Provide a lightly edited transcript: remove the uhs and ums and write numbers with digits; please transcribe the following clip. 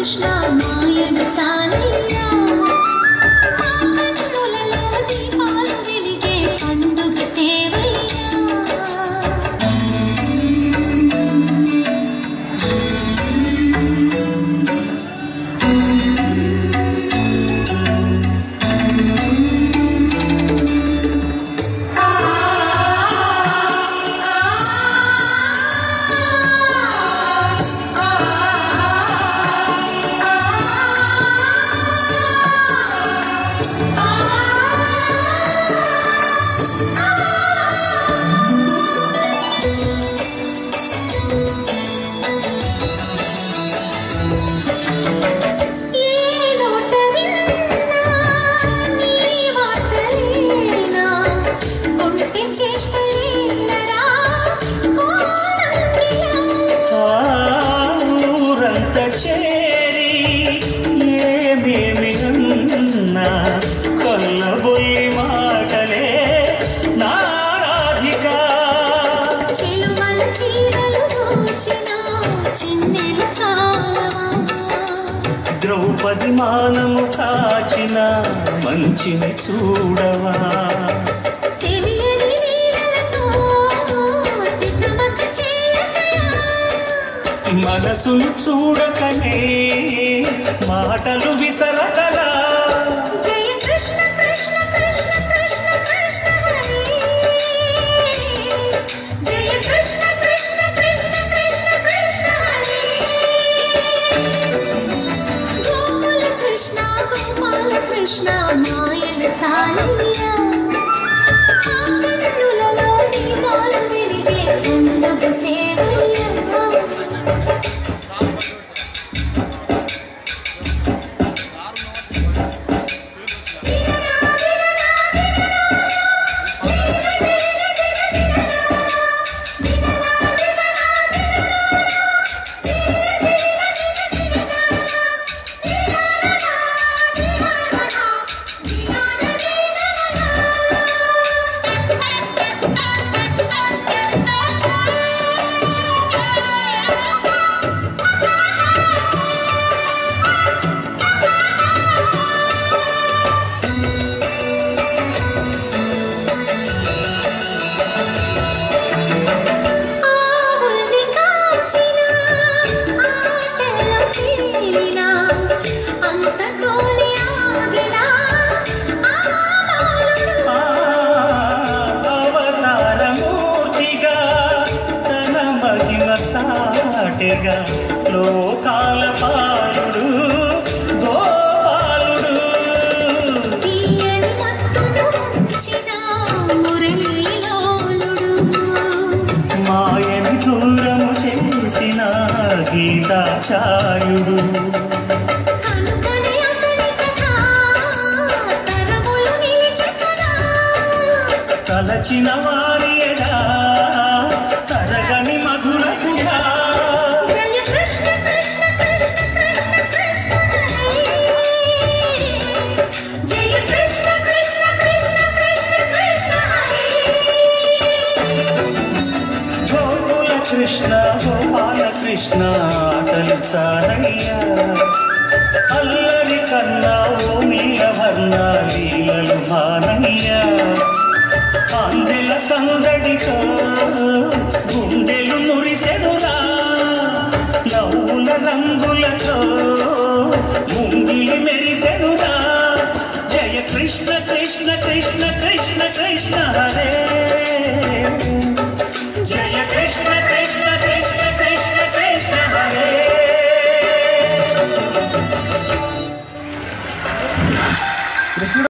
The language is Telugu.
కృష్ణ మాయను చాలయ్యా కన్నులలో దీపాలు వెలిగే పండుగ తేవయ్యా కొల్లబొల్లి మాటలే నారాధికా చెలువల చీరలు దోచిన చిన్నెలు చాలవా ద్రౌపది మానము కాచిన మంచిని చూడవా తెలియని నీళ్ళతో తికమక చేయకయా మనసును చూడకనే మాటలు విసరకలా జయ కృష్ణ కృష్ణ కృష్ణ కృష్ణ కృష్ణ హరి జయ కృష్ణ కృష్ణ కృష్ణ కృష్ణ కృష్ణ హరి గోకుల కృష్ణ గోపాల కృష్ణ మాయలు చాలయ్యా కన్నులలో దీపాలు వెలిగే పండుగ తేవయ్యా సాటెగా లోకాల పాలుడు గోపాలుడు తీయని మత్తును ఉంచిన మురళీలోలుడు మాయని దూరము చేసిన గీతాచార్యుడు కనుకనే అతని కథ తరములు నిలిచెనురా తలచిన వారి ఎడా తరగని మధుర సుధా జయ కృష్ణ కృష్ణ కృష్ణ కృష్ణ కృష్ణ హరి జయ కృష్ణ కృష్ణ కృష్ణ కృష్ణ కృష్ణ హరి గోకుల కృష్ణ గోపాల కృష్ణ ఆటలు చాలయ్యా అల్లరి కన్నా ఓ నీలవర్ణ లీలలు మానయ్యా అందెల సందడితో గుండెలు మురిసెనురా నవ్వుల రంగులతో ముంగిలి మెరిసెను